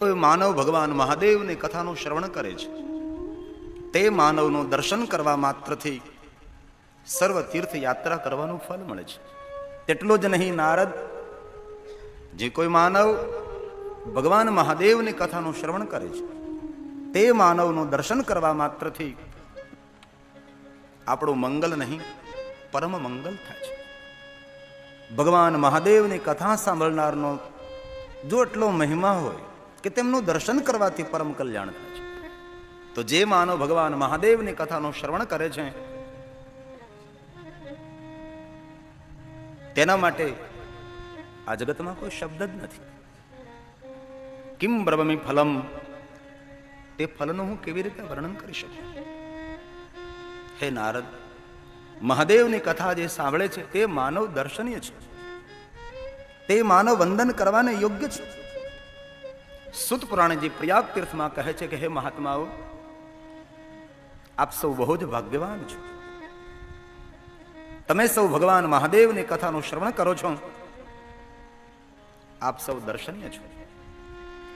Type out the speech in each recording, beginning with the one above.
કોઈ માનવ ભગવાન મહાદેવની કથાનું શ્રવણ કરે છે, તે માનવનું દર્શન કરવા માત્રથી સર્વ તીર્થ યાત્રા કરવાનું ફળ મળે છે. તેટલો જ નહીં નારદ, જે કોઈ માનવ ભગવાન મહાદેવની કથાનું શ્રવણ કરે છે, તે માનવનું દર્શન કરવા માત્રથી આપણું મંગલ નહીં પરમ મંગલ થાય છે. ભગવાન મહાદેવની કથા સાંભળનારનો જો એટલો મહિમા હોય કે તેમનું દર્શન કરવાથી પરમ કલ્યાણ થાય છે, તો જે માનવ ભગવાન મહાદેવની કથાનું શ્રવણ કરે છે તેના માટે આ જગતમાં કોઈ શબ્દ જ નથી. કિમ બ્રહ્મી ફલમ, તે ફલનું હું કેવી રીતે વર્ણન કરી શકું? હે નારદ, મહાદેવની કથા જે સાંભળે છે તે માનવ દર્શનીય છે, તે માનવ વંદન કરવાને યોગ્ય છે. સુત પુરાણજી પ્રયાગ તીર્થમાં કહે છે કે હે મહાત્માઓ, આપ સૌ બહુ જ ભાગ્યવાન છો. તમે સૌ ભગવાન મહાદેવની કથાનું શ્રવણ કરો છો, આપ સૌ દર્શનીય છો.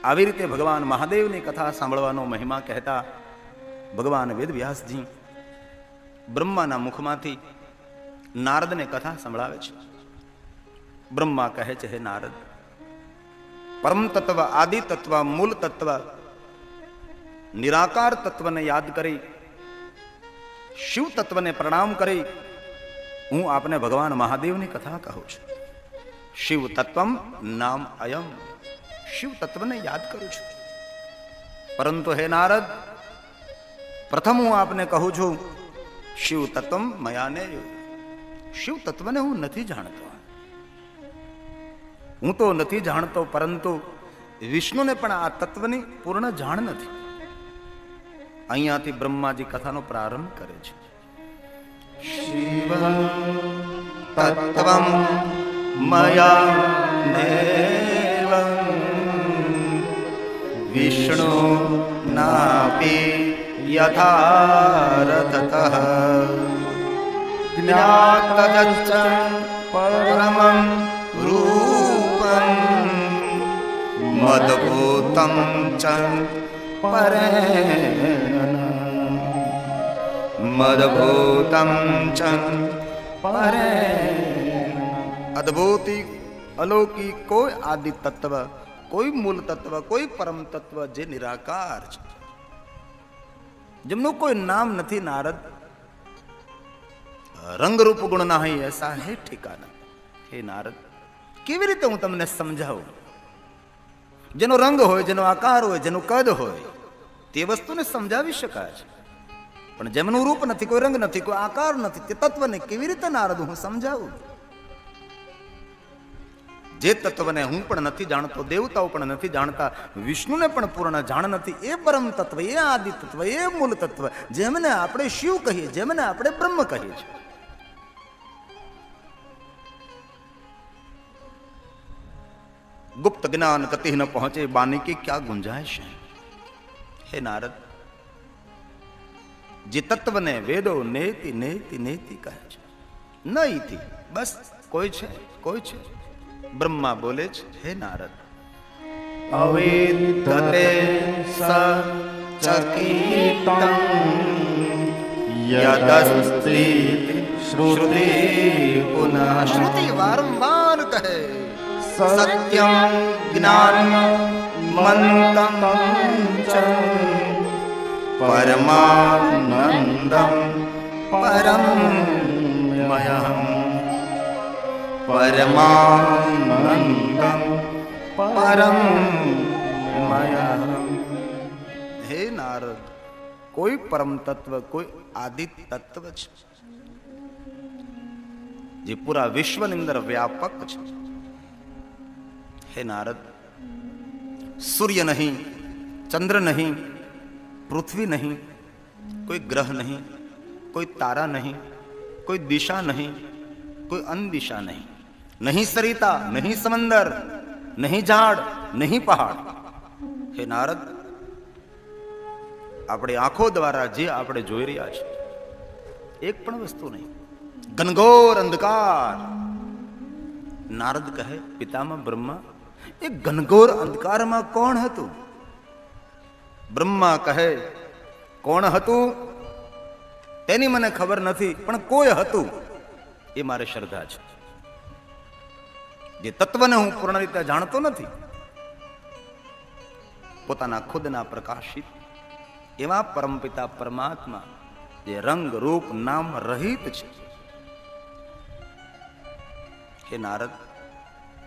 આવી રીતે ભગવાન મહાદેવની કથા સાંભળવાનો મહિમા કહેતા ભગવાન વેદવ્યાસજી બ્રહ્માના મુખમાંથી નારદને કથા સંભળાવે છે. બ્રહ્મા કહે છે, હે નારદ, પરમ તત્વ, આદિ તત્વ, મૂળ તત્વ, નિરાકાર તત્વને યાદ કરી, શિવ તત્વને પ્રણામ કરી હું આપને ભગવાન મહાદેવની કથા કહું છું. શિવ તત્વમ નામ અયમ, શિવ તત્વને યાદ કરું છું. પરંતુ હે નારદ, પ્રથમ હું આપને કહું છું, શિવ તત્વમ મયાને, શિવ તત્વને હું નથી જાણતો. હું તો નથી જાણતો, પરંતુ વિષ્ણુને પણ આ તત્વની પૂર્ણ જાણ નથી. અહીંયાથી બ્રહ્માજી કથાનો પ્રારંભ કરે છે. શિવ તત્વમ મયાનેવ વિષ્ણુ નાપી યથારથતઃ જ્ઞાતજ્ચ પરમં રૂપં મદભૂતં ચ પરેણ, મદભૂતં ચ પરેણ. અદ્ભુતી અલૌકિક કોઈ આદિ તત્વ, કોઈ મૂળ તત્વ, કોઈ પરમ તત્વ જે નિરાકાર છે, જેમનું કોઈ નામ નથી. નારદ, રંગરૂપ ગુણ નહીં એસા હે ઠિકાના. હે નારદ, કેવી રીતે હું તમને સમજાવું? જેનો રંગ હોય, જેનો આકાર હોય, જેનું કદ હોય, તે વસ્તુને સમજાવી શકાય છે. પણ જેમનું રૂપ નથી, કોઈ રંગ નથી, કોઈ આકાર નથી, તે તત્વને કેવી રીતે નારદ હું સમજાવું? જે તત્વને હું પણ નથી જાણતો, દેવતાઓ પણ નથી જાણતા, વિષ્ણુને પણ પૂર્ણ જાણ નથી, એ પરમ તત્વ, એ આદિ તત્વ, એ મૂળ તત્વ, જેમને આપણે શિવ કહીએ, જેમને આપણે બ્રહ્મ કહીએ છીએ, ગુપ્ત જ્ઞાન કતિ ન પહોંચે બાની की क्या गुंजाइश है? હે નારદ, જે તત્વને વેદો નેતિ નેતિ નેતિ કહે છે, ન ઇતિ, બસ કોઈ છે, કોઈ છે. બ્રહ્મા બોલે છે, હે નારદ, અવેદતે સચકિતં યદસ્તિ શ્રુતિ પુનઃ. શ્રુતિ વારંવાર કહે, સત્યમ જ્ઞાનમનંતં ચ પરમાનંદં પરમમયં, પરમાનંદં પરમમયં. હે નારદ, કોઈ પરમ તત્વ, કોઈ આદિ તત્વ છે જે પૂરા વિશ્વની અંદર વ્યાપક છે. હે નારદ, સૂર્ય નહીં, ચંદ્ર નહીં, પૃથ્વી નહીં, કોઈ ગ્રહ નહીં, કોઈ તારા નહીં, કોઈ દિશા નહીં, કોઈ અનદિશા નહીં, નહીં સરિતા, નહીં સમંદર, નહીં ઝાડ, નહીં પહાડ. હે નારદ, આપણી આંખો દ્વારા જે આપણે જોઈ રહ્યા છીએ, એક પણ વસ્તુ નહીં, ઘનઘોર અંધકાર. નારદ કહે, પિતામહ બ્રહ્મા, એ ઘનઘોર અંધકારમાં કોણ હતું? બ્રહ્મા કહે કોણ હતું તેની મને ખબર નથી, પણ કોઈ હતું એ મારે શ્રદ્ધા છે. જે તત્વને હું પૂર્ણ રીતે જાણતો નથી, પોતાના ખુદના પ્રકાશિત એવા પરમપિતા પરમાત્મા જે રંગ રૂપ નામ રહિત છે. હે નારદ,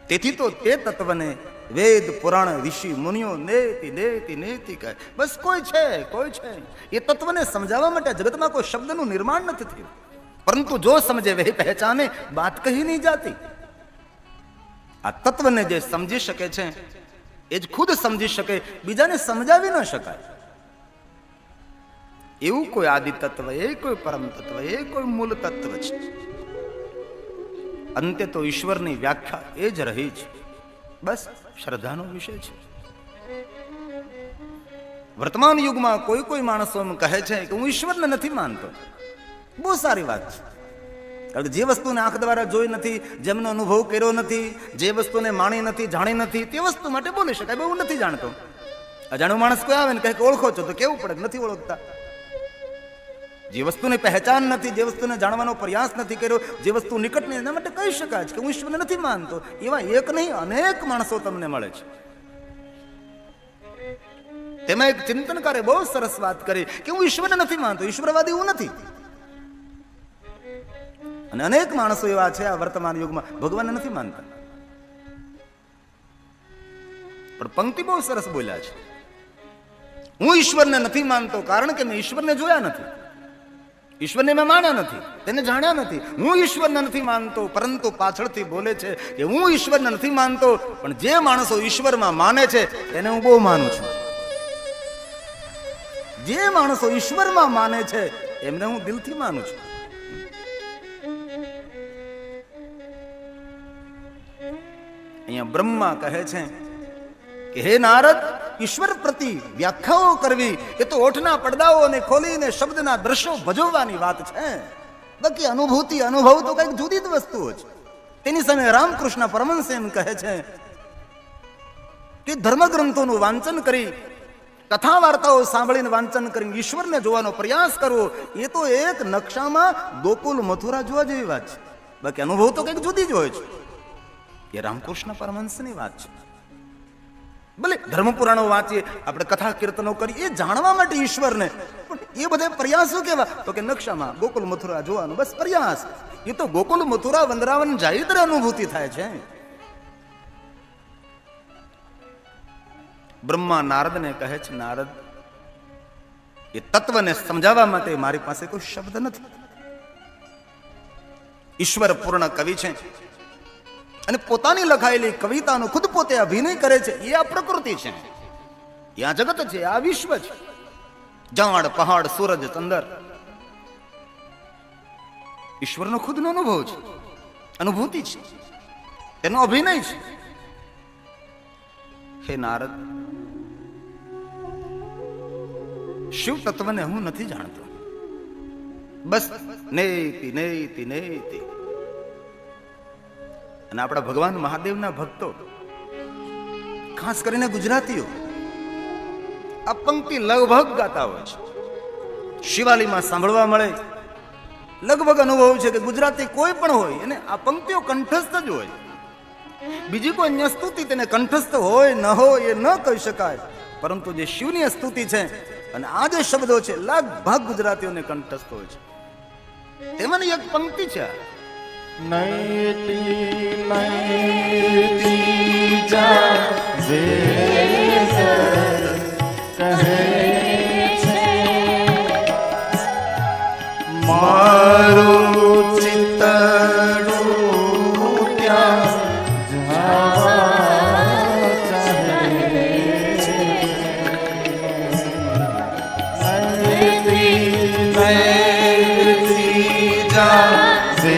તેથી તો તે તત્વને વેદ પુરાણ ઋષિ મુનિઓ નેતિ નેતિ નેતિ કહે. બસ કોઈ છે, કોઈ છે. એ તત્વને સમજાવવા માટે જગતમાં કોઈ શબ્દનું નિર્માણ નથી થયું, પરંતુ જો સમજે વહી પહેચાને, બાત કહી નહીં જાતી. આ તત્વને જે સમજી શકે છે એ જ ખુદ સમજી શકે, બીજાને સમજાવી ન શકાય. એવું કોઈ આદિ તત્વ, એ કોઈ પરમ તત્વ, એ કોઈ મૂળ તત્વ છે. અંતે તો ઈશ્વરની વ્યાખ્યા એ જ રહી છે. બસ શ્રદ્ધાનો વિષય છે. વર્તમાન યુગમાં કોઈ કોઈ માણસો એમ કહે છે કે હું ઈશ્વરને નથી માનતો. બહુ સારી વાત છે, કારણ કે જે વસ્તુને આંખ દ્વારા જોઈ નથી, જેમનો અનુભવ કર્યો નથી, જે વસ્તુને માણી નથી, જાણી નથી, તે વસ્તુ માટે બોલી શકાય હું નથી જાણતો. અજાણ્યો માણસ કોઈ આવે ને કહે કે ઓળખો છો, તો કેવું પડે નથી ઓળખતા. જે વસ્તુની પહેચાન નથી, જે વસ્તુને જાણવાનો પ્રયાસ નથી કર્યો, જે વસ્તુ નિકટ નહીં, એના માટે કહી શકાય છે કે હું ઈશ્વરને નથી માનતો. એવા એક નહીં અનેક માણસો તમને મળે છે. તેમાં એક ચિંતનકારે બહુ સરસ વાત કરી કે હું ઈશ્વરને નથી માનતો, ઈશ્વરવાદી હું નથી. અને અનેક માણસો એવા છે આ વર્તમાન યુગમાં ભગવાનને નથી માનતા. પણ પંક્તિ બહુ સરસ બોલ્યા છે, હું ઈશ્વરને નથી માનતો કારણ કે મેં ઈશ્વરને જોયા નથી, ઈશ્વરને મેં માન્યા નથી, તેને જાણ્યા નથી. હું ઈશ્વરને નથી માનતો, પરંતુ પાછળથી બોલે છે કે હું ઈશ્વરને નથી માનતો, પણ જે માણસો ઈશ્વરમાં માને છે તેને હું બહુ માનું છું. જે માણસો ઈશ્વરમાં માને છે એમને હું દિલથી માનું છું. અહીંયા બ્રહ્મા કહે છે કે હે નારદ, ઈશ્વર પ્રતિ વ્યાખ્યાઓ કરવી એ તો ઓઠના પડદાઓને ખોલીને શબ્દના દ્રશ્યો ભજવવાની વાત છે. બાકી અનુભૂતિ અનુભવ તો કઈક જુદી જ વસ્તુઓ છે. તેની સામે રામકૃષ્ણ પરમહંસ એમ કહે છે કે ધર્મગ્રંથોનું વાંચન કરી, કથા વાર્તાઓ સાંભળીને વાંચન કરીને ઈશ્વરને જોવાનો પ્રયાસ કરવો એ તો એક નકશામાં ગોકુલ મથુરા જોવા જેવી વાત છે. બાકી અનુભવ તો કઈક જુદી જ હોય છે. એ રામકૃષ્ણ પરમહંસની વાત છે. ભલે ધર્મ પુરાણો વાંચીએ, આપણે કથા કીર્તનો કરીએ, એ જાણવા માટે ઈશ્વરને, પણ એ બધા પ્રયાસો કેવા? તો કે નકશામાં ગોકુલ મથુરા જોવાનો બસ પ્રયાસ. એ તો ગોકુલ મથુરા વંદરાવન જાય ત્યારે અનુભૂતિ થાય છે. બ્રહ્મા નારદને કહે છે, નારદ, એ તત્વને સમજાવવા માટે મારી પાસે કોઈ શબ્દ નથી. ઈશ્વર પૂર્ણ કવિ છે અને પોતાની લખાયેલી કવિતાનો ખુદ પોતે અભિનય કરે છે. એ આ પ્રકૃતિ છે, એ આ જગત છે, આ વિશ્વ છે. ઝાડ, પહાડ, સૂરજ, ચંદ્ર ઈશ્વરનો ખુદનો અનુભવ છે, અનુભૂતિ છે, એનો અભિનય છે. હે નારદ, શિવ તત્વને હું નથી જાણતો. બસ નેતિ નેતિ નેતિ. અને આપણા ભગવાન મહાદેવના ભક્તો, ખાસ કરીને ગુજરાતીઓ, આ પંક્તિ લગભગ ગાતા હોય છે. શિવાલીમાં સાંભળવા મળે. લગભગ અનુભવ છે કે ગુજરાતી કોઈ પણ હોય એને આ પંક્તિઓ કંઠસ્થ જ હોય. બીજી કોઈ અન્ય સ્તુતિ તેને કંઠસ્થ હોય ન હોય એ ન કહી શકાય, પરંતુ જે શિવની સ્તુતિ છે અને આ જે શબ્દો છે લગભગ ગુજરાતીઓને કંઠસ્થ હોય છે. તેમાંની એક પંક્તિ છે, નૈતિ નૈતિ જાવે કહે છે મારું ચિત્તડું ત્યાં જવા ચાહે છે. નૈતિ નૈતિ જાવે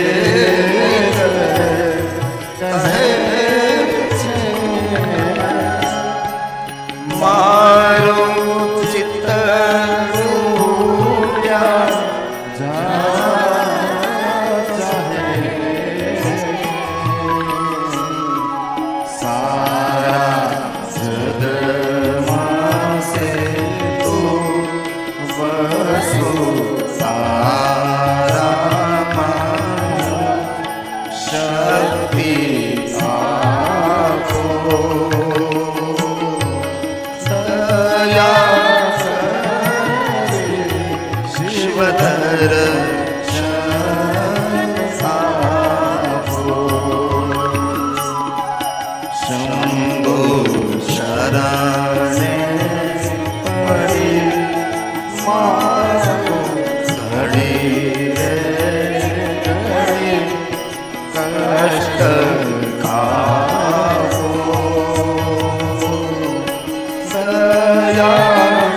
दया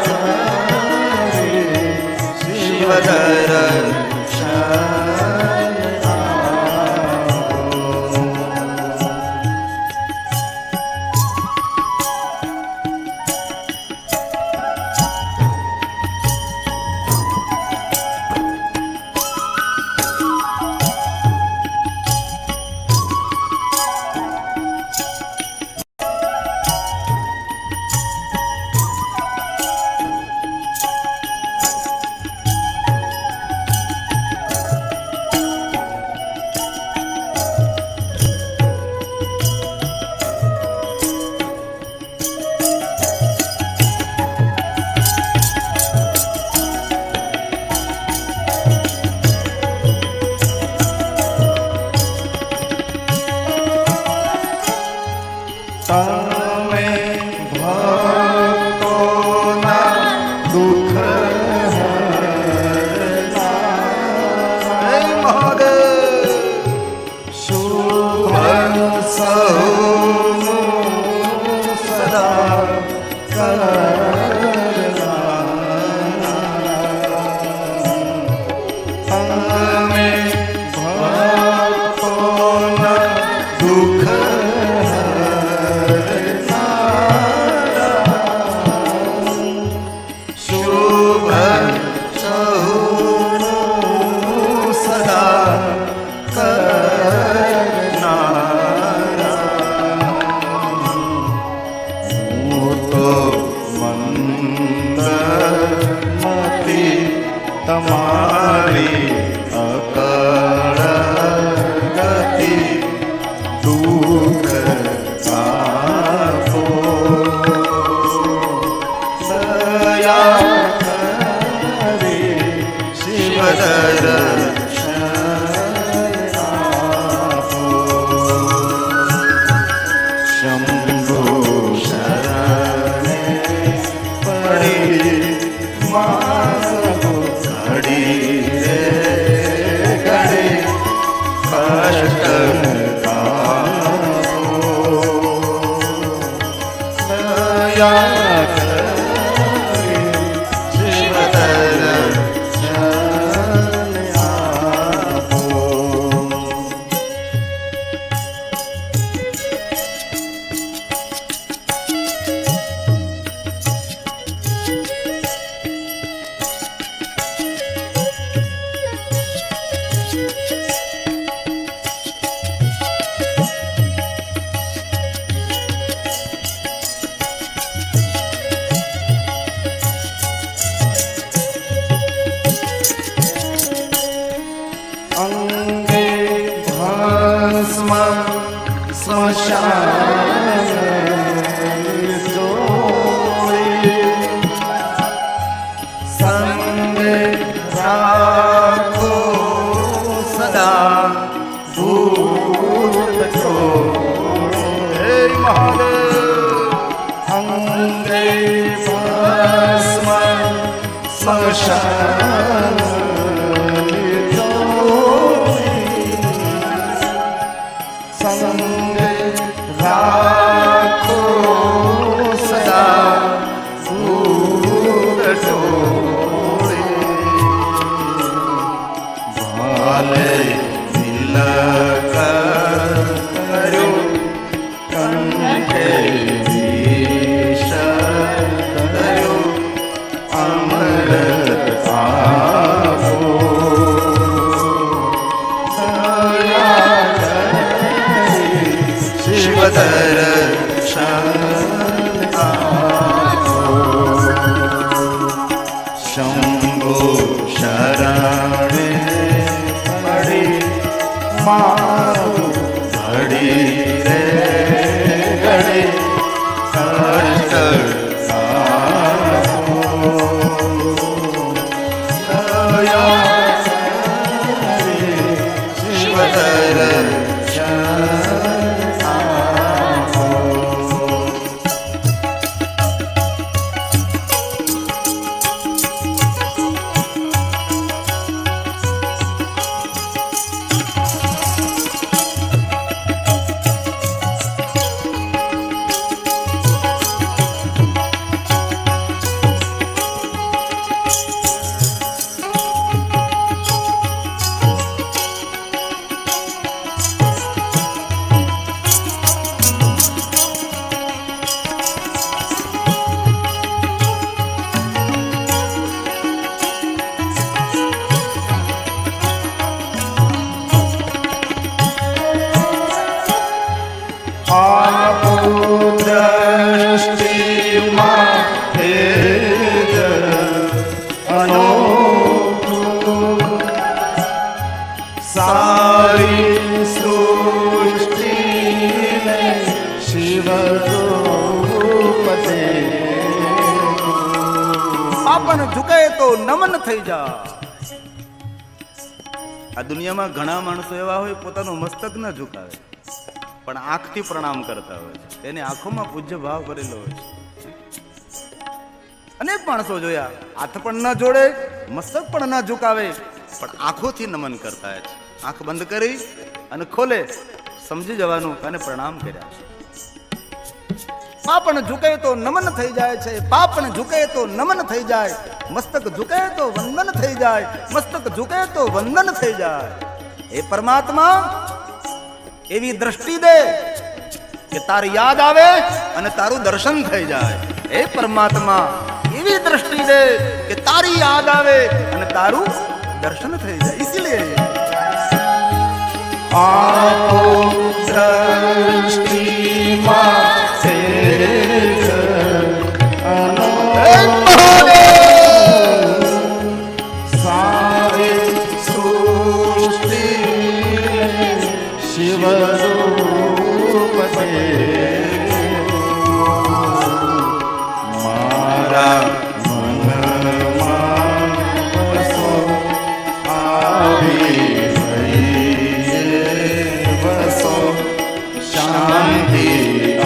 करे शिवदर्शन તમે ભક્તોના દુઃખ શુભ સૌનું સદા તમે ભક્તોના દુઃખ તમારી અકળ ગતિ દુઃખ આપો દયા કરી શિવદર્શન આપો શંભુ શરણે પડી ઘડી રે ઘડી કષ્ટ દયા કરી શિવદર્શન આપો અંગે ભસ્મ સ્મશાન જોડી સંગે રાખો સદા ભૂત છોડો હે મહાદેવ અંગે ભસ્મ સ્મશાન સંગે રાખો સદા ભૂત છોડે ભાલે તિલક કર્યો કંઠે વિષ કર્યો અમૃત આ પાપણ ઝુકે તો નમન થઈ જાય. આ દુનિયામાં ઘણા માણસો એવા હોય પોતાનું મસ્તક ન ઝુકાવે પણ આંખથી પ્રણામ કરતા હોય છે. તેની આંખોમાં પૂજ્ય ભાવ ભરેલો હોય છે. અનેક માણસો જોયા હાથ પણ ન જોડે, મસ્તક પણ ન ઝુકાવે, પણ આંખોથી નમન કરતા છે. આંખ બંધ કરી અને ખોલે, સમજી જવાનું અને પ્રણામ કર્યા છે. પાપણ ઝુકે તો નમન થઈ જાય છે, પાપણ ઝુકે તો નમન થઈ જાય, મસ્તક ઝુકે તો વંદન થઈ જાય, મસ્તક ઝુકે તો વંદન થઈ જાય. એ પરમાત્મા એવી દ્રષ્ટિ દે કે તારી યાદ આવે અને તારું દર્શન થઈ જાય. એ પરમાત્મા એવી દ્રષ્ટિ દે કે તારી યાદ આવે અને તારું દર્શન થઈ જાય. ઇસીલિए आपो दृष्टि मासे सारे सृष्टि शिव रूप से मारा मन बसो आवी बसो शांति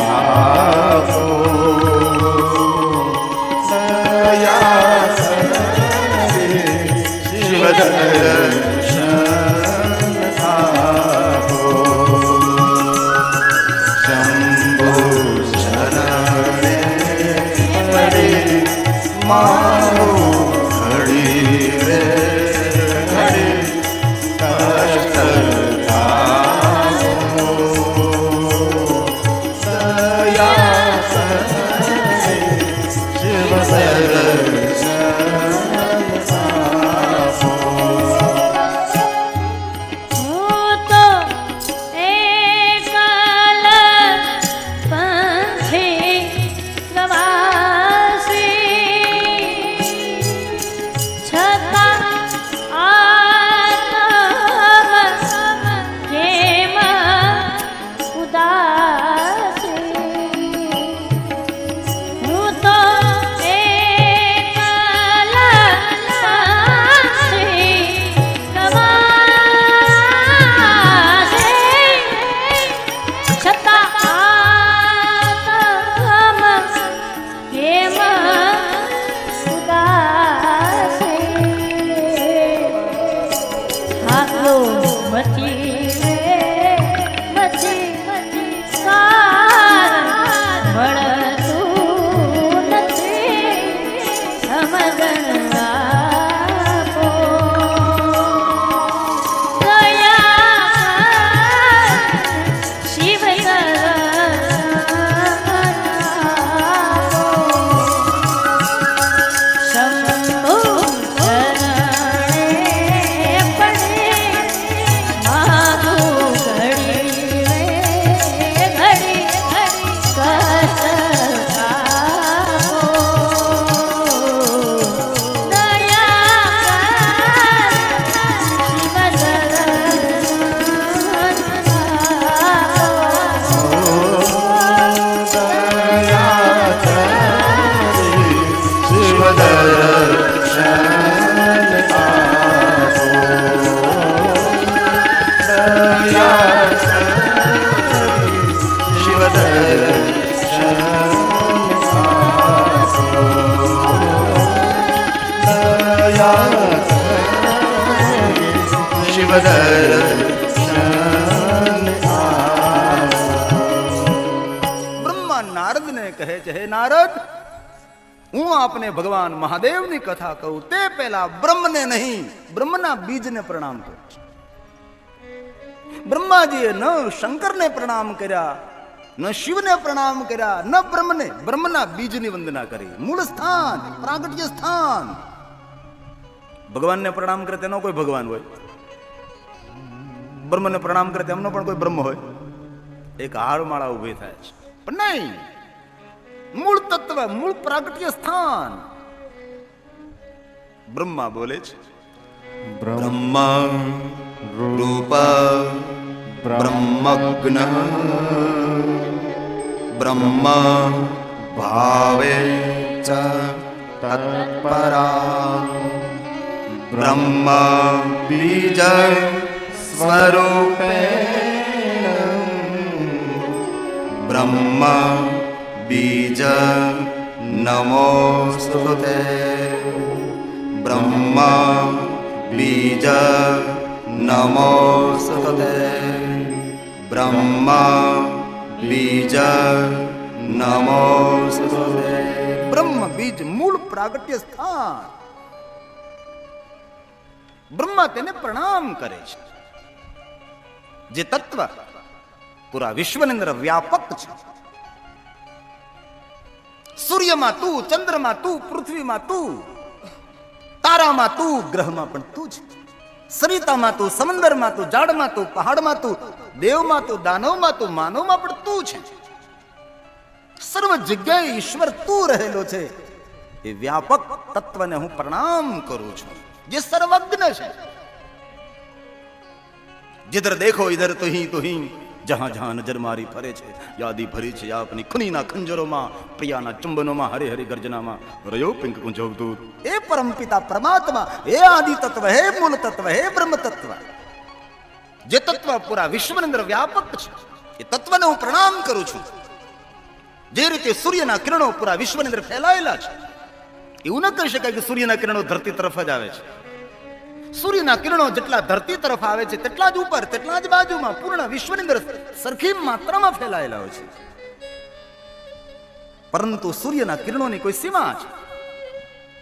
आपो दया शिव दर्शन आपो शंभु शरणे पड़े मारो घड़ी रे घड़ी कष्ट બ્રહ્મા નારદને કહે છે, હે નારદ, હું આપને ભગવાન મહાદેવની કથા કહું તે પહેલા બ્રહ્મને નહીં, બ્રહ્મના બીજને પ્રણામ કરું. બ્રહ્માજીએ ન શંકરને પ્રણામ કર્યા, ન શિવને પ્રણામ કર્યા, ન બ્રહ્મને, બ્રહ્મના બીજની વંદના કરી. મૂળ સ્થાન, પ્રાગટ્ય સ્થાન. ભગવાનને પ્રણામ કરે તેનો કોઈ ભગવાન હોય, બ્રહ્મને પ્રણામ કરે તેમનો પણ કોઈ બ્રહ્મ હોય. એક હારમાળા ઉભી થાય છે, પણ નહીં, મૂળ તત્વ, મૂળ પ્રાગટ્ય સ્થાન. બ્રહ્મા બોલે છે, બ્રહ્મા રૂપ બ્રહ્મજ્ઞ બ્રહ્મ ભાવે ચ તત્પરા બ્રહ્મ બીજ સ્વરૂપે બ્રહ્મ બીજ નમોસ્તુતે બ્રહ્મ બીજ નમોસ્તુતે બ્રહ્મ બીજ નમોસ્તુતે. બ્રહ્મ બીજ મૂળ પ્રાગટ્ય સ્થાન. બ્રહ્મા તેને પ્રણામ કરે છે. જે તત્વ પૂરા વિશ્વની અંદર વ્યાપક છે. સૂર્યમાં તું, ચંદ્રમાં તું, પૃથ્વીમાં તું, તારામાં તું, ગ્રહમાં પણ તું છે. સરિતામાં તું, સમંદરમાં તું, ઝાડમાં તું, પહાડમાં તું, દેવમાં તું, દાનવમાં તું, માનવમાં પણ તું છે. સર્વ જગ્યાએ ઈશ્વર તું રહેલો છે. એ વ્યાપક તત્વને હું પ્રણામ કરું છું, જે સર્વજ્ઞ છે. जिधर देखो इधर तो ही जहां जहां नजर मारी फरे છે. યાદી ભરી છે આપની ખુનીના ખંજરોમાં, પ્રિયાના ચુંબનોમાં, હરે હરે ગર્જનામાં રયો પિંક કુંજવદૂત. એ પરમપિતા પરમાત્મા, હે આદિ તત્વ, હે મૂળ તત્વ, હે બ્રહ્મ તત્વ, જે તત્વ પૂરા વિશ્વની અંદર વ્યાપક છે, એ તત્વને હું પ્રણામ કરું છું. જે રીતે સૂર્યના કિરણો પૂરા વિશ્વની અંદર ફેલાયેલા છે, એવું ન કહી શકાય કે સૂર્યના કિરણો ધરતી તરફ જ આવે છે. સૂર્યના કિરણો જેટલા ધરતી તરફ આવે છે તેટલા જ ઉપર, તેટલા જ બાજુમાં પૂર્ણ વિશ્વની અંદર સરખી માત્રામાં ફેલાયેલા હોય છે. પરંતુ સૂર્યના કિરણોની કોઈ સીમા છે.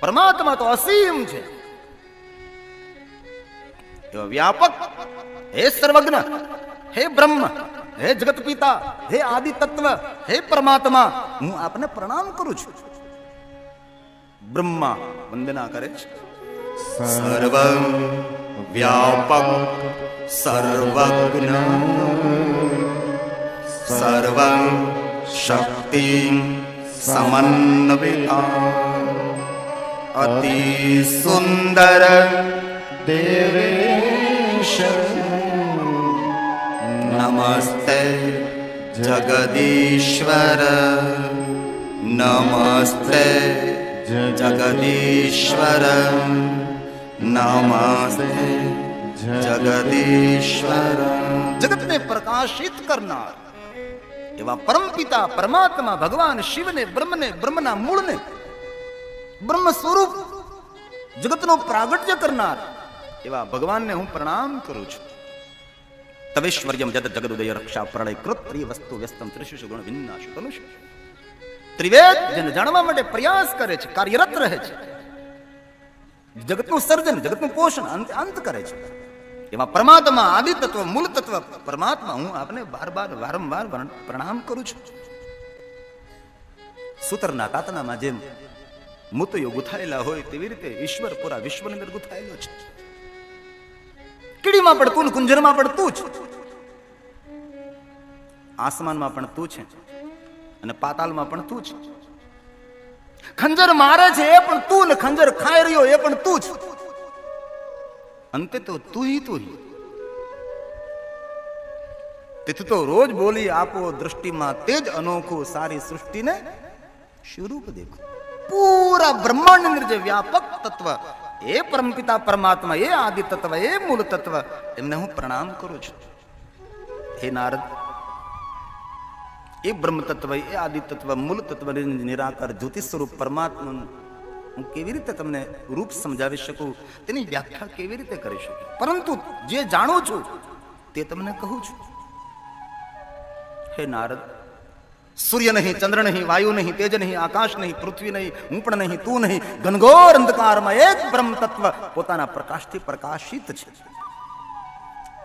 પરમાત્મા તો અસીમ છે. એવા વ્યાપક, હે સર્વજ્ઞ, હે બ્રહ્મ, હે જગત પિતા, હે આદિ તત્વ, હે પરમાત્મા, હું આપને પ્રણામ કરું છું. બ્રહ્મા વંદના કરે છે. સર્વ વ્યાપક સર્વજ્ઞ સર્વ શક્તિ સમન્વિતા અતિ સુંદર દેવેશ નમસ્તે જગદીશ્વર નમસ્તે જગદીશ્વર નમસ્તે જગદીશ્વર. જગતને પ્રકાશિત કરનાર એવા પરમપિતા પરમાત્મા ભગવાન શિવને, બ્રહ્મને, બ્રહ્મના મૂળને, બ્રહ્મ સ્વરૂપ જગતનો પ્રાગટ્ય કરનાર એવા ભગવાનને હું પ્રણામ કરું છું. તવેશ્વર્યમ જત જગદુદય રક્ષા પ્રણય કૃત પ્રિય વસ્તુ વ્યસ્તમ ત્રિશુ ગુણ વિનાશ તનુષ. ત્રિવેદ જેને જાણવા માટે પ્રયાસ કરે છે, કાર્યરત રહે છે. જગતનું સર્જન, જગતનું પોષણ અંત કરે છે એવા પરમાત્મા, આદિ તત્વ, મૂળ તત્વ પરમાત્મા, હું આપને વારંવાર પ્રણામ કરું છું. સૂતરના તાતણામાં જેમ મોતીઓ ગુથાયેલા હોય તેવી રીતે ઈશ્વર પૂરા વિશ્વની અંદર ગુથાયેલો છે. કીડીમાં પણ તું, કુંજરમાં પણ તું છે, આસમાનમાં પણ તું છે અને પાતાલમાં પણ તું છે. ખંજર મારે છે એ પણ તું, ને ખંજર ખાઈ રહ્યો એ પણ તું જ. અંતે તો તું ही. તેથી તો રોજ બોલી આપો દૃષ્ટિમાં તેજ અનોખું, સારી સૃષ્ટિને સ્વરૂપ દેખો. પૂરા બ્રહ્માંડ અંદર જે વ્યાપક તત્વ, એ પરમપિતા પરમાત્મા, એ આદિ તત્વ, એ મૂળ તત્વ, એમને હું પ્રણામ કરું છું. હે નારદ, એ બ્રહ્મ તત્વ, એ આદિ તત્વ, મૂળ તત્વ, નિરાકાર જ્યોતિ સ્વરૂપ પરમાત્માનું હું કેવી રીતે તમને રૂપ સમજાવી શકું, તેની વ્યાખ્યા કેવી રીતે કરી શકું. પરંતુ જે જાણું છું તે તમને કહું છું. હે નારદ, સૂર્ય નહીં, ચંદ્ર નહીં, વાયુ નહીં, તેજ નહીં, આકાશ નહીં, પૃથ્વી નહીં, હું પણ નહીં, તું નહીં, ઘનઘોર અંધકારમાં એક બ્રહ્મ તત્વ પોતાના પ્રકાશથી પ્રકાશિત છે.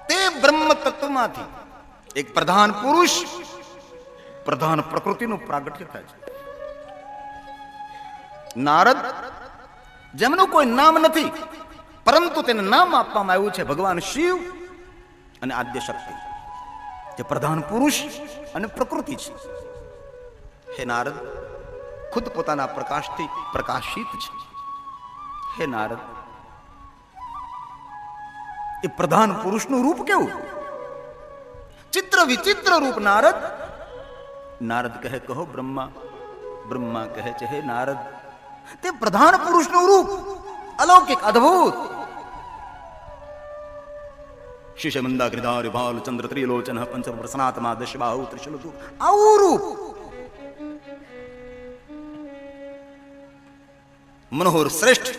તે બ્રહ્મ તત્વમાંથી એક પ્રધાન પુરુષ, પ્રધાન પ્રકૃતિનું પ્રાગટ્ય થાય છે. નારદ, જેમનું કોઈ નામ નથી પરંતુ તેને નામ આપવામાં આવ્યું છે ભગવાન શિવ અને આદ્ય શક્તિ, જે પ્રધાન પુરુષ અને પ્રકૃતિ છે. હે નારદ, ખુદ પોતાના પ્રકાશથી પ્રકાશિત છે. હે નારદ, એ પ્રધાન પુરુષનું રૂપ કેવું? ચિત્ર વિચિત્ર રૂપ. નારદ, નારદ કહે કહો બ્રહ્મા. બ્રહ્મા કહે છે હે નારદ, તે પ્રધાન પુરુષનું રૂપ અલૌકિક અદ્ભુત. શિષ્ય મંદાગ્રિધારી ભાલ ચંદ્ર ત્રિલોચન પંચ પ્રસનાત્મા દશબાહુ ત્રિશુલતુ, આવું રૂપ મનોહર શ્રેષ્ઠ,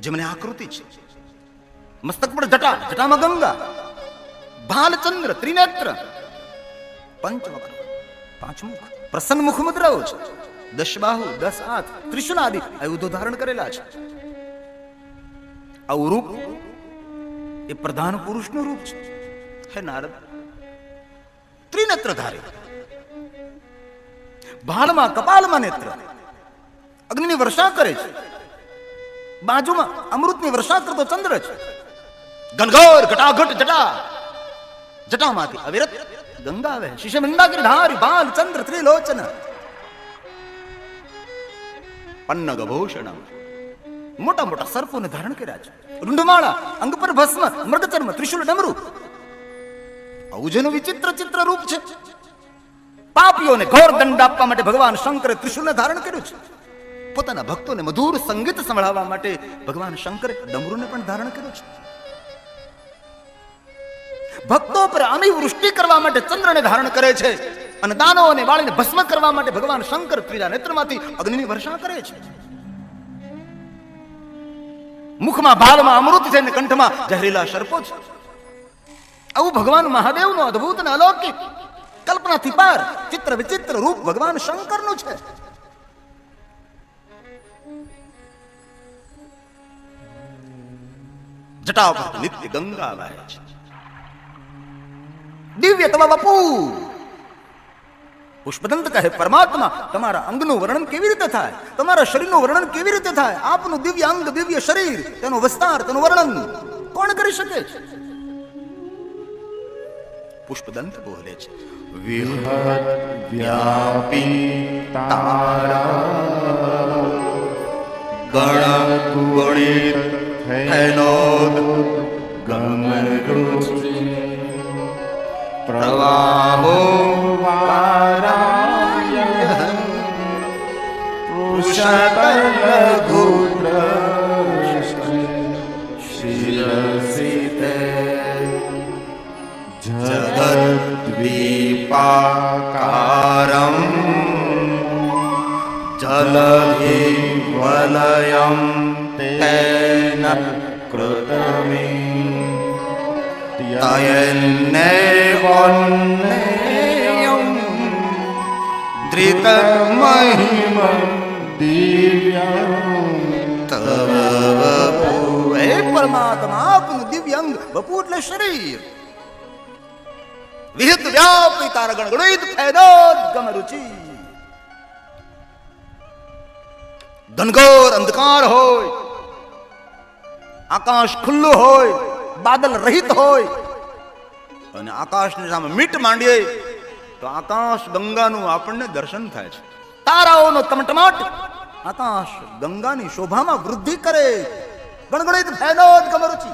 જેમને આકૃતિ છે. મસ્તક પર જટા, જટામાં ગંગા, ભાલચંદ્ર ત્રિનેત્ર, પંચવક્ર પાંચમુખ, પ્રસન્ન મુખ મુદ્રાઓ છે, દશબાહુ 10 હાથ, ત્રિશુલ આદિ આયુધો ધારણ કરેલા છે. આવું રૂપ એ પ્રધાન પુરુષનું રૂપ છે. હે નારદ, ત્રિનેત્રધારી, ભાલમાં કપાલમાં નેત્ર, અગ્નિની વર્ષા કરે છે, બાજુમાં અમૃતની વર્ષા કરતો ચંદ્ર છે, ઘનઘોર ઘટાઘટ જટા, જટામાંથી અવિરત ગંગા વહે. શિષ્ય મંદાગ્રિધારી ભાલ ચંદ્ર ત્રિલોચન પન્નગ ભૂષણ, મોટા મોટા સર્પોને ધારણ કર્યા છે, રૂંઢમાળા, અંગ પર ભસ્મ, મૃગચર્મ, ત્રિશુલ ડમરુ. આવું જેનું વિચિત્ર ચિત્ર રૂપ છે. પાપીઓને ઘોર દંડ આપવા માટે ભગવાન શંકરે ત્રિશુલને ધારણ કર્યું છે. પોતાના ભક્તોને મધુર સંગીત સંભળાવવા માટે ભગવાન શંકરે ડમરુને પણ ધારણ કર્યું છે. ભક્તો પર અમી વૃષ્ટિ કરવા માટે ચંદ્રને ધારણ કરે છે, અને દાનવોને વાળીને ભસ્મ કરવા માટે ભગવાન શંકર ત્રીજા નેત્રમાંથી અગ્નિની વર્ષા કરે છે. મુખમાં ભાલમાં અમૃત છે અને કંઠમાં ઝેરીલા સર્પો છે. આવું ભગવાન મહાદેવનું અદ્ભુત અને અલૌકિક, કલ્પનાથી પાર ચિત્ર વિચિત્ર રૂપ ભગવાન શંકરનું છે. જટા પર નિત્ય ગંગા વહે છે. દિવ્ય તમ વપુ, પુષ્પદંત કહે પરમાત્મા, તમારા અંગનું વર્ણન કેવી રીતે થાય, તમારા શરીરનું વર્ણન કેવી રીતે થાય? આપનું દિવ્ય અંગ, દિવ્ય શરીર, તેનો વિસ્તાર, તેનું વર્ણન કોણ કરી શકે છે? પુષ્પદંત બોલે છે, વિહત વ્યાપી તારા ગણ ગુણિત હેનોદ ગમરુચિ પ્રવાહો વારાય પુષતલઘુત્ર શિરસિતે જગદ્વીપાકારં જલધિ વલયં તેન કૃતમિ તયન્નેવન્નેયં ધૃતમહિમ દિવ્યં તવ વપુ. હે પરમાત્મા, આપનું દિવ્ય અંગ, વપુ એટલે શરીર, વિહિત વ્યાપી તારા ગણ ગણિત ફેદોદ ગમરુચિ. ઘનઘોર અંધકાર હોય, આકાશ ખુલ્લું હોય, બાદલ રહિત હોય, અને આકાશની સામે મીટ માંડીએ તો આકાશ ગંગાનું આપણને દર્શન થાય છે. તારાઓનો ટમટમાટ આકાશ ગંગાની શોભામાં વૃદ્ધિ કરે. ગણગણિત ફેદોદ ગમરુચિ,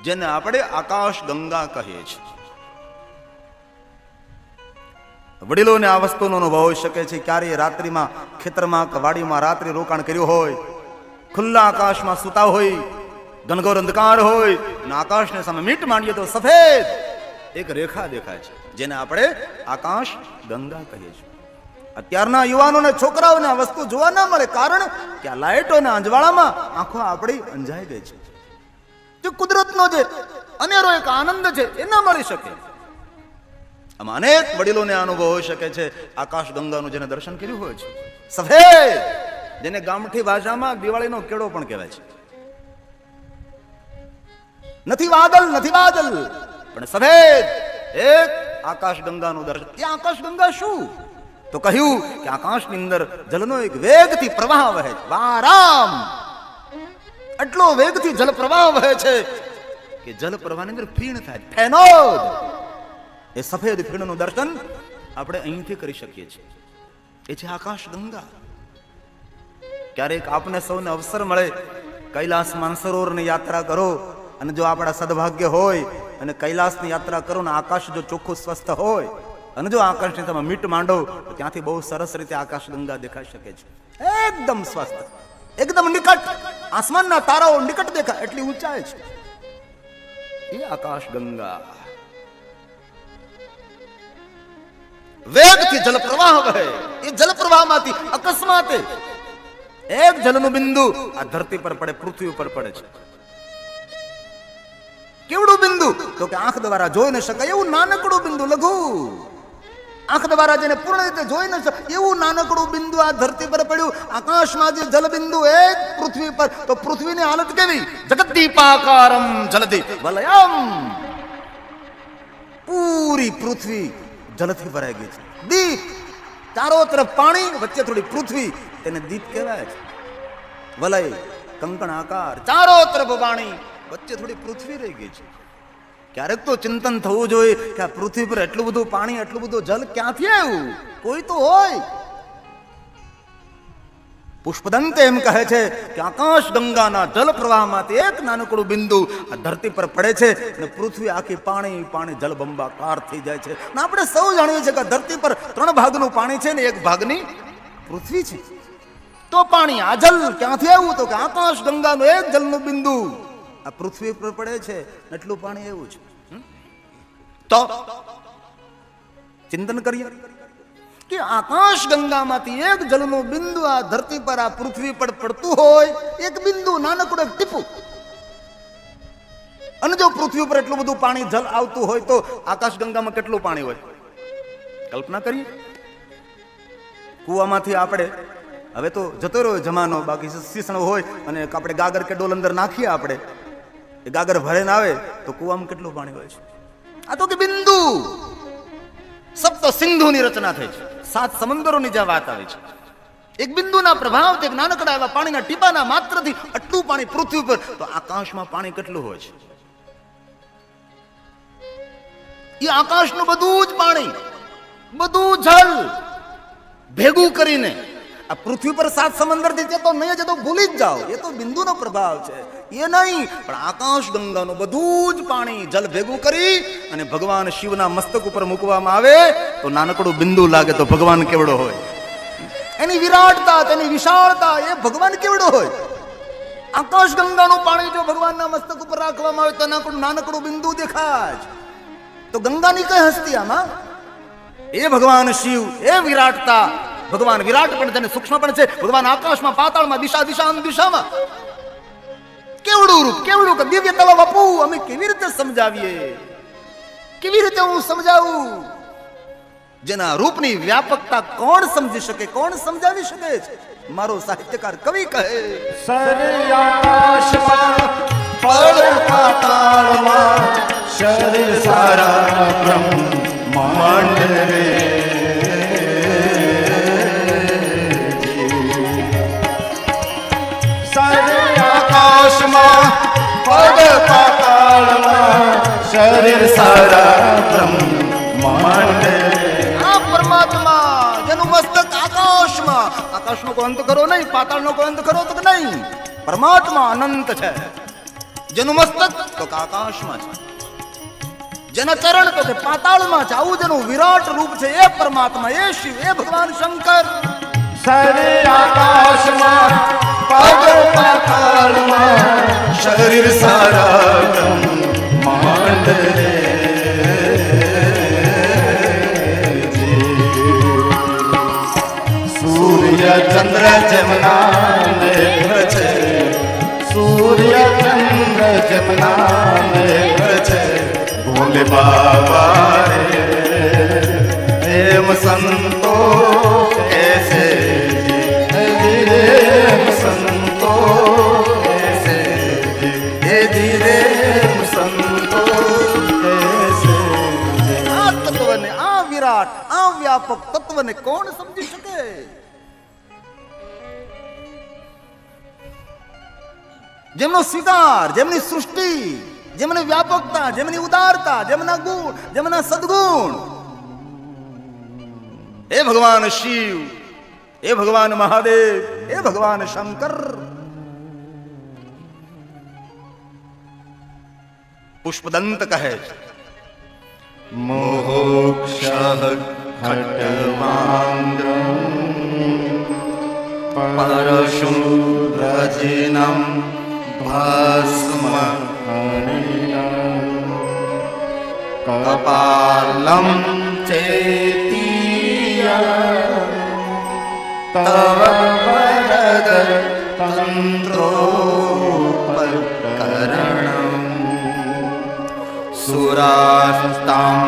જેને આપણે આકાશ ગંગા કહીએ છીએ. વડીલોને આ વસ્તુનો અનુભવ હોઈ શકે છે. ક્યારેય રાત્રિમાં ખેતરમાં કે વાડીમાં રાત્રિ રોકાણ કર્યું હોય, ખુલ્લા આકાશમાં સૂતા હોય, ઘનઘોર અંધકાર હોય, અને આકાશને સામે મીટ માંડીએ તો સફેદ એક રેખા દેખાય છે, જેને આપણે આકાશ ગંગા કહીએ છીએ. અત્યારના યુવાનોને, છોકરાઓને આ વસ્તુ જોવા ના મળે, કારણ કે આ લાઇટો અને અંજવાળામાં આંખો આપણી અંજાઈ ગઈ છે. જે કુદરતનો જે અનેરો એક આનંદ છે એ ના મળી શકે. આમાં અનેક વડીલોને અનુભવ હોઈ શકે છે. આકાશ ગંગાનું જેને દર્શન કર્યું હોય છે, સફેદ, જેને ગામઠી ભાષામાં દિવાળીનો કેળો પણ કહેવાય છે. નથી વાદળ, નથી બાદલ, પણ સફેદ એક આકાશ ગંગાનું દર્શન. એ આકાશ ગંગા શું? તો કહ્યું કે આકાશની અંદર જલનો એક વેગથી પ્રવાહ વહે છે. વારામ, એટલો વેગથી જલ પ્રવાહ વહે છે કે જલ પ્રવાહની અંદર ફીણ થાય, ફેનોદ. એ સફેદ ફીણનું દર્શન આપણે અહીંથી કરી શકીએ છીએ. એ છે આકાશ ગંગા. ક્યારેક આપને સૌને અવસર મળે, કૈલાસ માનસરોવરની યાત્રા કરો, અને જો આપણા સદભાગ્ય હોય અને કૈલાસની યાત્રા કરો ને આકાશ જો ચોખ્ખું સ્વસ્થ હોય, અને જો આકાશને તમે મીટ માંડો તો ત્યાંથી બહુ સરસ રીતે આકાશ ગંગા દેખાઈ શકે છે, એકદમ સ્વસ્થ, એકદમ નિકટ, આસમાનના તારાઓ નિકટ દેખાય એટલી ઊંચાઈ છે એ આકાશ ગંગા. વેગથી જલ પ્રવાહ વહે, એ જલ પ્રવાહમાંથી અકસ્માતે એક જલનું બિંદુ આ ધરતી પર પડે, પૃથ્વી ઉપર પડે છે. કેવડું બિંદુ? તો કે આંખ દ્વારા જોઈ ન શકાય એવું નાનકડું બિંદુ, લઘુ, આંખ દ્વારા જેને પૂર્ણ રીતે જોઈ ન શકાય એવું નાનકડું બિંદુ આ ધરતી પર પડ્યું. આકાશમાં જે જલ બિંદુ એક પૃથ્વી પર, તો પૃથ્વીની હાલત કેવી? જગદ્દીપાકારમ જલધિ વલયમ. પૂરી પૃથ્વી જલથી ભરાઈ ગઈ છે. દીપ, ચારો તરફ પાણી, વચ્ચે થોડી પૃથ્વી, તેને દીપ કહેવાય છે. વલય, કંકણ આકાર, ચારો તરફ પાણી, વચ્ચે થોડી પૃથ્વી રહી ગઈ છે. ક્યારેક તો ચિંતન થવું જોઈએ કે આ પૃથ્વી પર એટલું બધું પાણી, એટલું બધું જલ ક્યાંથી આવ્યું? કોઈ તો હોય. પુષ્પદંત એમ કહે છે કે આકાશ ગંગાના જલ પ્રવાહમાંથી એક નાનકડું બિંદુ આ ધરતી પર પડે છે અને પૃથ્વી આખી પાણી પાણી જલબંબાકાર થઈ જાય છે. અને આપણે સૌ જાણીએ છીએ કે ધરતી પર 3 ભાગનું પાણી છે ને 1 ભાગની પૃથ્વી છે. તો પાણી, આ જલ ક્યાંથી આવ્યું? તો કે આકાશ ગંગાનું એક જલનું બિંદુ આ પૃથ્વી પર પડે છે, એટલું પાણી એવું છે. તો ચિંતન કરીએ કે આકાશ ગંગામાંથી એક જલનું બિંદુ આ ધરતી પર, આ પૃથ્વી પર પડતું હોય, એક બિંદુ, નાનકડું એક ટીપું. અને જો પૃથ્વી પર એટલું બધું પાણી જલ આવતું હોય તો આકાશ ગંગામાં કેટલું પાણી હોય? કલ્પના કરીએ. કુવામાંથી આપણે, હવે તો જતો રહ્યો જમાનો, બાકી શીસણ હોય અને આપણે ગાગર કે ડોલ અંદર નાખીએ, આપણે એ ગાગર ભરીને આવે તો કુવામાં કેટલું પાણી હોય છે? આ તો કે બિંદુ. સપ્ત સિંધુની રચના થઈ છે, 7 સમંદરોની જ્યાં વાત આવી છે. એક બિંદુના પ્રભાવથી, એક નાનકડા એવા પાણીના ટીપાના માત્રથી આટલું પાણી પૃથ્વી પર, તો આકાશમાં પાણી કેટલું હોય છે? એ આકાશનું બધું જ પાણી, બધું જલ ભેગું કરીને આ પૃથ્વી પર 7 સમંદર થી તો નહીં જ, તો ભૂલી જ જાઓ, એ તો બિંદુનો પ્રભાવ છે, એ નહીં. પણ આકાશ ગંગાનું બધું જ પાણી જલ ભેગું કરી અને ભગવાન શિવના મસ્તક ઉપર મૂકવામાં આવે તો નાનકડું બિંદુ લાગે. તો ભગવાન કેવડો હોય, એની વિરાટતા, તેની વિશાળતા, એ ભગવાન કેવડો હોય. આકાશ ગંગાનું પાણી જો ભગવાનના મસ્તક ઉપર રાખવામાં આવે તો નાનકડું બિંદુ દેખાય. તો ગંગાની કઈ હસ્તી આમાં? એ ભગવાન શિવ, એ વિરાટતા, ભગવાન વિરાટ પણ છે, સૂક્ષ્મ પણ છે. ભગવાન આકાશમાં, પાતાળમાં, દિશામાં કેવડું રૂપ, કેવડું કે દિવ્ય તલ વપુ. અમે કેવી રીતે સમજાવીએ, કેવી રીતે હું સમજાવું? જેના રૂપની વ્યાપકતા કોણ સમજી શકે, કોણ સમજાવી શકે છે? મારો સાહિત્યકાર કવિ કહે, સરે આકાશમાં પડ પાતાળમાં શરીર સારા બ્રહ્માંડ રે. સરે આકાશમાં પડ પાતાળમાં શરીર સારા બ્રહ્માંડ રે. આ પરમાત્મા જેનું મસ્તક આકાશમાં, આકાશનો કોઈ અંત કરો નહીં, પાતાળનો કોઈ અંત કરો તો નહીં. પરમાત્મા અનંત છે, જેનું મસ્તક તો આકાશમાં છે, જેના ચરણ તો કે પાતાળમાં છે. આવું જેનું વિરાટ રૂપ છે એ પરમાત્મા, એ શિવ, એ ભગવાન શંકર. સરે આકાશમાં પગ પાતાળમાં શરીર સારા બ્રહ્માંડ રે. સૂર્ય ચંદ્ર જમના નેત્ર છે, સૂર્ય ચંદ્ર જમના નેત્ર છે. ભોલે બાબા રે એમ સંતો એસે ધીરે, સંતો એસે ધીરે, સંતો એસે. આ તત્વને, આ વિરાટ, આ વ્યાપક તત્વને કોણ સમજી શકે? જેમનો સ્વીકાર, જેમની સૃષ્ટિ, જેમની વ્યાપકતા, જેમની ઉદારતા, જેમના ગુણ, જેમના સદગુણ, એ ભગવાન શિવ, એ ભગવાન મહાદેવ, એ ભગવાન શંકર. પુષ્પદંત કહે છે મોક્ષ ખટમાંદ્રમ પરશું રજનમ ભસ્મ કપાલમ ચેતિયા તવ વરદ તંત્રોપકરણમ સુરાસ્તામ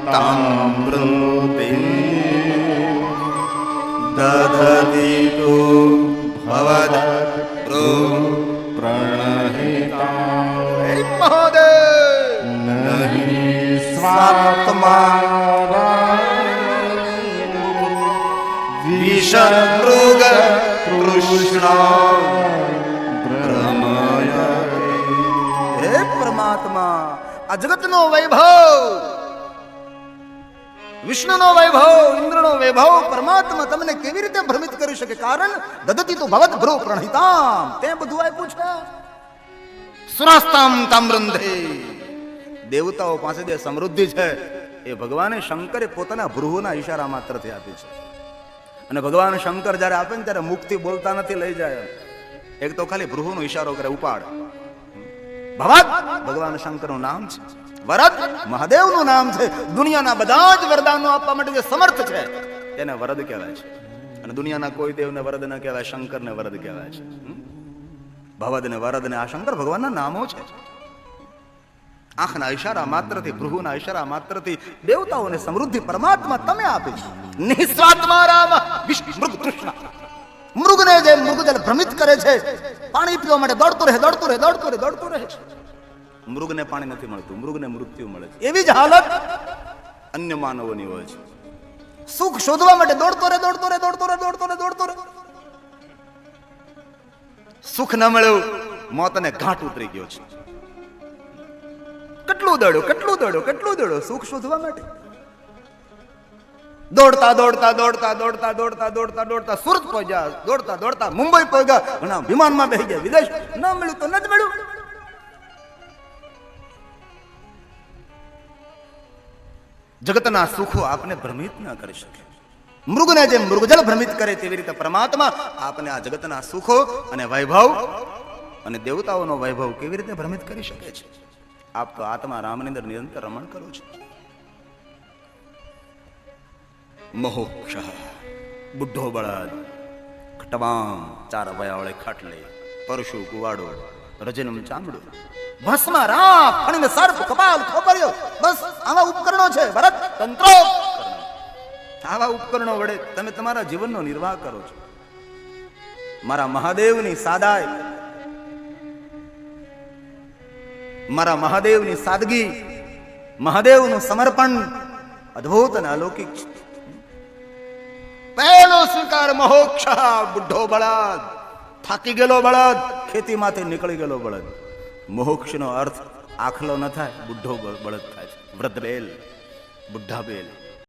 તામ્રૃતિ દધતિતો ભવદ પ્રણહિતા નહીં સ્વાત્મા વિષમૃગ કૃષ્ણ હે પરમાત્મા, આ જગતનો વૈભવ, વિષ્ણુનો વૈભવ, ઇન્દ્રનો વૈભવ પરમાત્મા તમને કેવી રીતે ભ્રમિત કરી શકે? કારણ દદતી તો ભવત ભ્રો પ્રણહિતામ, તે બધું આપ્યું છે. સુરાસ્તામ તામ્રંધે, દેવતાઓ પાસે જે સમૃદ્ધિ છે એ ભગવાને શંકરે પોતાના ભ્રુવના ઈશારા માત્રથી આપી છે. અને ભગવાન શંકર જ્યારે આપે ને ત્યારે મુખથી બોલતા નથી, લઈ જાય. એક તો ખાલી ભ્રુવનો ઈશારો કરે, ઉપાડ. ભવત ભગવાન શંકરનું નામ છે, વરદ મહાદેવનું નામ છે. દુનિયાના બધા જ વરદાનો આપવા માટે જે સમર્થ છે એને વરદ કહેવાય છે. અને દુનિયાના કોઈ દેવને વરદ ન કહેવાય, શંકરને વરદ કહેવાય છે. ભવદ ને વરદ ને આ શંકર ભગવાનના નામો છે. આંખના ઈશારા માત્રથી, ભૃહુના ઈશારા માત્રથી દેવતાઓને સમૃદ્ધિ પરમાત્મા તમે આપી છે. નિસ્વાત્મા રામ મૃગ તૃષ્ણા, મૃગને જે મૃગજલ ભ્રમિત કરે છે, પાણી પીવા માટે દોડતો રહે, દોડતો રહે, દોડતો રહે, દોડતો રહે છે. મૃગને પાણી નથી મળતું, મૃગને મૃત્યુ મળે છે. એવી જ હાલત અન્ય માનવોની હોય છે. સુખ શોધવા માટે દોડતો રહે, દોડતો રહે, દોડતો રહે, દોડતો રહે, દોડતો રહે. સુખ ન મળ્યું, મોતને ઘાટ ઉતરી ગયો છે. કેટલું દોડ્યો, કેટલું દોડ્યો, કેટલું દોડ્યો સુખ શોધવા માટે. દોડતા દોડતા દોડતા દોડતા દોડતા દોડતા દોડતા સુરત પહોંચ્યા, દોડતા દોડતા મુંબઈ પહોંચ્યા, ઘણા વિમાનમાં બેસી ગયા, વિદેશ ન મળ્યું તો ન જ મળ્યું. જગતના સુખો આપને ભ્રમિત ન કરી શકે. મૃગને જેમ મૃગજળ ભ્રમિત કરે તેવી રીતે પરમાત્મા આપને આ જગતના સુખો અને વૈભવ અને દેવતાઓનો વૈભવ કેવી રીતે ભ્રમિત કરી શકે છે? આપ તો આત્મા રામની અંદર નિરંતર રમણ કરો છો. મોક્ષ બુઢો બળદ ખટવામ ચાર ભયાવળે ખાટલે પરશુ કુવાડો રજનમ ચામડું ભસ્મ રામ ફણીને સર્પ કપાલ ખોપર્યો, બસ આવા ઉપકરણો છે ભરત તંત્રો. આવા ઉપકરણો વડે તમે તમારા જીવનનો નિર્વાહ કરો છો. મારા મહાદેવની સાદાઈ, મારા મહાદેવની સાદગી, મહાદેવનું સમર્પણ અદ્ભુત અને અલૌકિક છે. પહેલો સ્વીકાર મોક્ષ. બુઢો બળદ, થાકી ગયેલો બળદ, ખેતીમાંથી નીકળી ગયેલો બળદ. મોક્ષનો અર્થ આખલો ન થાય, બુઢો બળદ થાય છે. વૃદ્ધ બેલ, બુઢા બેલ.